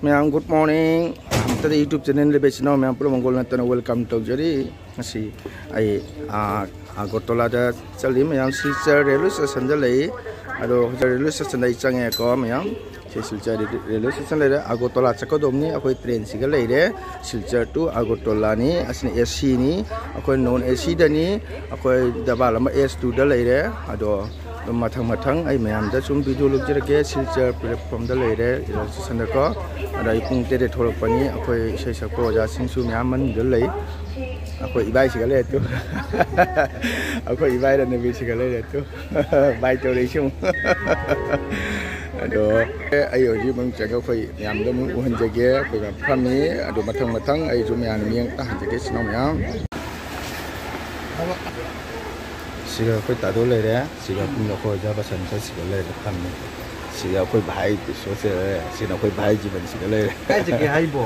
Ma'am, good morning. Tadi YouTube channel le besino ma'am pura mongol na welcome to jari ngasi ai Agartala da chali ma'am Silchar railway station da lai ado railway station dai change ko ma'am Silchar railway station le Agartala chakodom ni akoi train siga lai re Silchar to Agartala ni asni AC ni akoi non AC da ni akoi daba lama S2 da lai re ado mathang ai mayam da chung video look jere Silchar platform da lai re station da ko ada ipung tere tholok pani akoi sei sako ja singsu mayam man da lai akoi ibai siga lai tu akoi ibai da nabi siga lai tu bai to lai chung ado ayo ji mang jaga koi mayam da mu uhan jage ko ga phami ado mathang ai ju mayam miang ta jage sino mayam siga koi ta do lai re siga pung ko ja ba san sa siga lai phami siga koi bhai tu so se siga koi bhai ji ban siga lai kai jage hai bo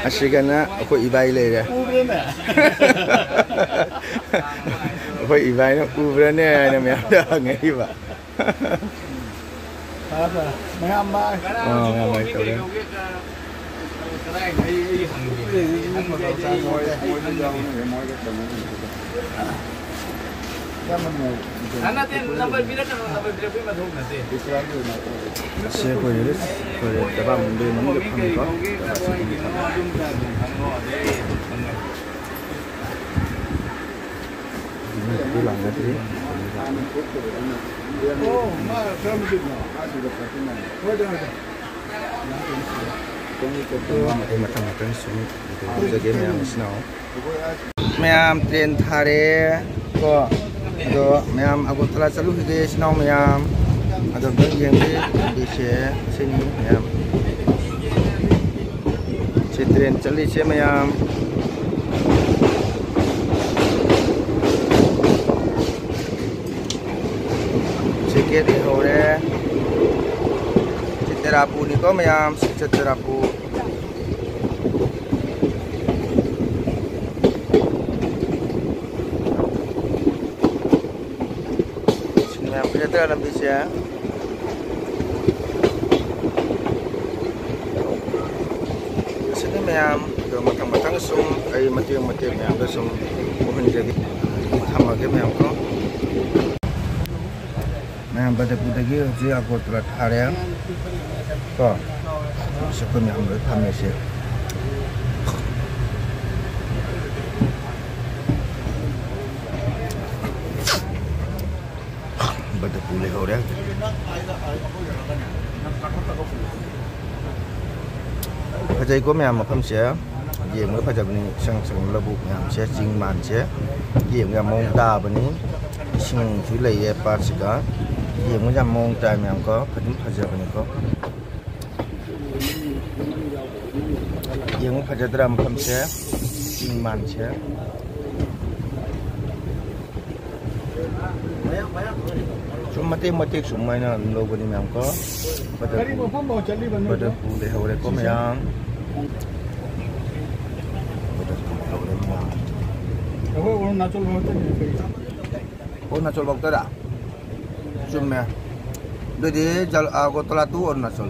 asigana koi ibai lai re koi ibai na ubra ne na me da ngai ba apa mayam ba mayam ba to re Mayam train thare ko do mayam Agartala chalu hide snow mayam ado bang yang di se sini mayam se train chali se mayam tiket di hore terapu ni ko mayam terapu Kita dalam bisa sini mayam do matang sum ai mati mayam do sum mohon jadi sama ke mayam ko mayam pada putagi ji Agartala thare ko seko mayam do thame se bada pulih orang Pajai ko mayam mapam sia yem ga pajab ni sang labu mayam sia jing man sia yem ga mong ta bani sing thu lai ye pa siga yem ga mong ta mayam ko phadum phajab ni ko yem ga phajadra mapam sia jing man sia mati sumai na logo ni mayam ko pada pulih hore ko mayam Arunachal bakta da summe dodi jal Agartala tu Arunachal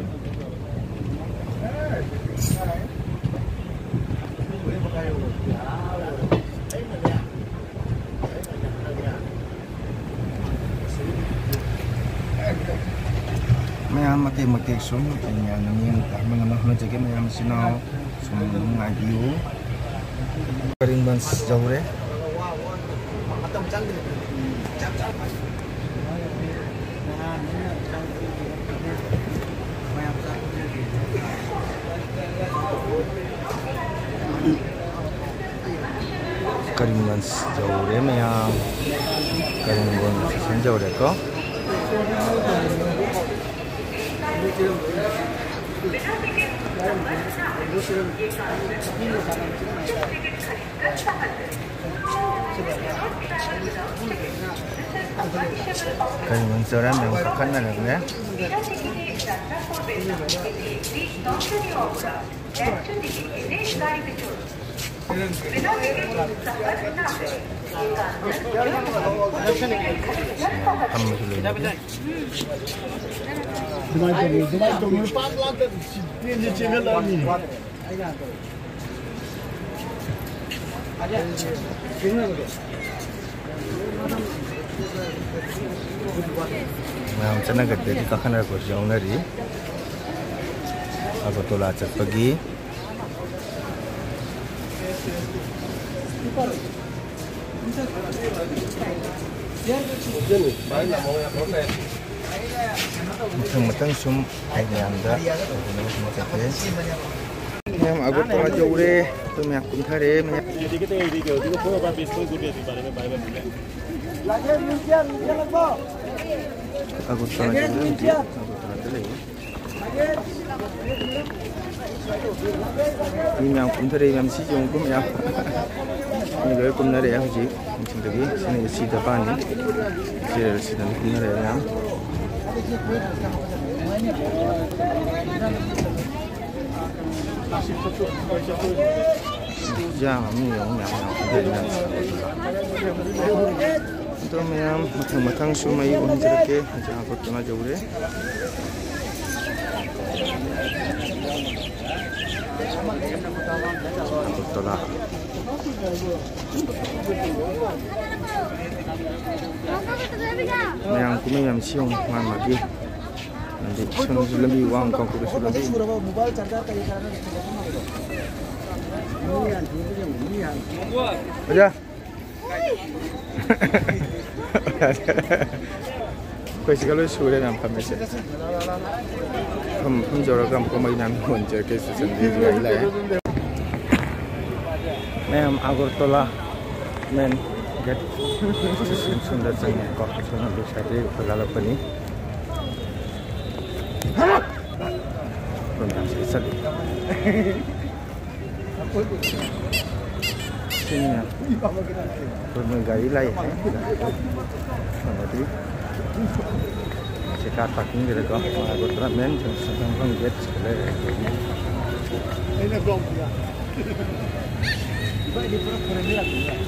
mayam mati sum yang naming mengamah menjaga mayam sino sum ngajiu kering ban jauh re kering ban jauh re mayam kering ban jauh re ko Kayu menseram yang kakan ada ya. Nah, sana gede di kakan aku jauh dari. Aku tolak cat pagi. Matang sum ayam anda. Yang aku tolak jauh deh. Tu minyak pun thare. Aku tolak jauh deh. Ini yang pun thare yang si jauh pun yang. Ini gaya pun nare ya hujik. Macam tadi sini si depan ni. Si dan pun nare ya. Jangan ni yang dari yang. Untuk yang matang semua ibu ni cerita. Jangan aku tengah jauh deh. Aku tolak. Yang kami yang siung mana lagi? Nanti siung lebih uang kau kudu sudah lebih. Aja. Kau sekali sudah nampak mesej. Jorok kamu main namun jadi sendiri juga lah ya. Mem Agartala men get सुंदर संगीत का सुनने के साथ ही बगाला पनी pronunciation sini ya bermegari lah ya nanti sekat parking gitu kok Agartala men sedang get sekali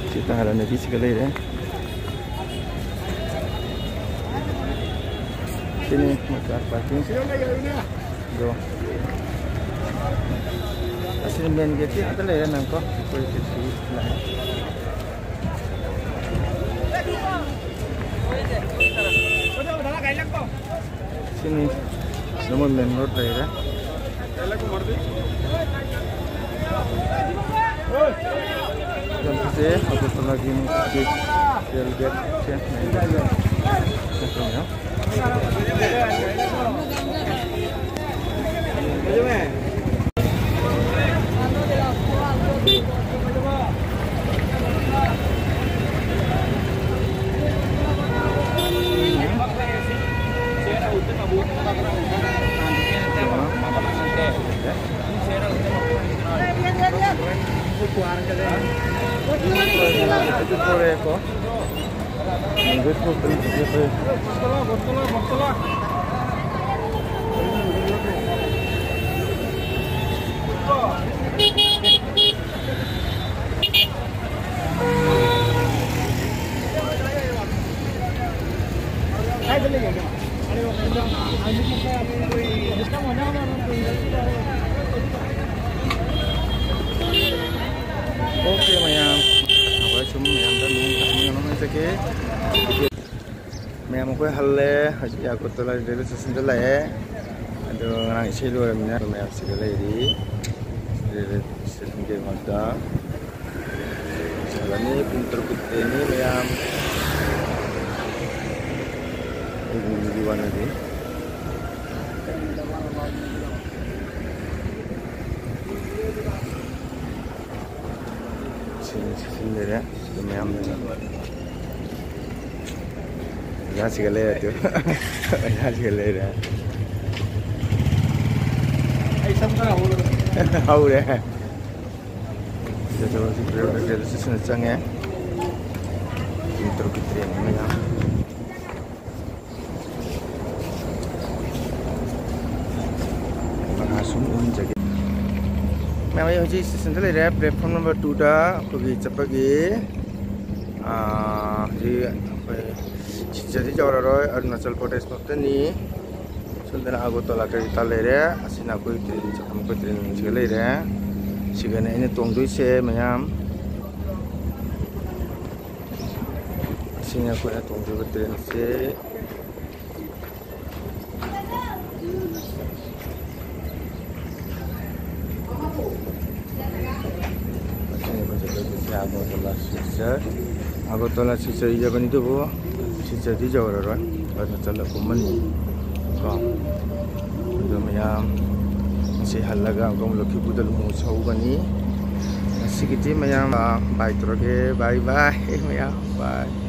kita ada nanti sekali ya. Sini motor parking. Go. Asli main gate ada lah ya nampak. Boleh sih lah. Sini nomor main road lah ya. Jam se aku lagi mesti lihat cek ya. Itu boleh kok. Minggu itu boleh. Betul. Oke, mayam. Apa cuma mayam dan mayam seke. Mayam aku halle, haji aku telah dari sesendela ya. Aduh, orang isi luar mina mayam segala ini. Dari sesendela mata. Segala ni pintar putih ni mayam. Ini di mana ni? Sini ya, mayam ni. Ya segala itu, ya segala itu. Aisyah mana hulu? Hulu ya. Jadi waktu itu kita sesuatu cangnya, intro kita ini ya. Langsung jaga. Memang yang stesen tu le platform number 2 dah pergi cepat jadi jauh roy Arunachal Pradesh waktu ni sudah Agartala kereta le asin aku train cakap aku train sekali le sigana ini tunggu se mayam asin aku tunggu train se Agartala sisa ija kan itu bu sisa di jauh roy Arunachal kuman ni kau itu mayam masih halaga kau melukis budal musau kan ni masih kita mayam bye terus bye mayam bye.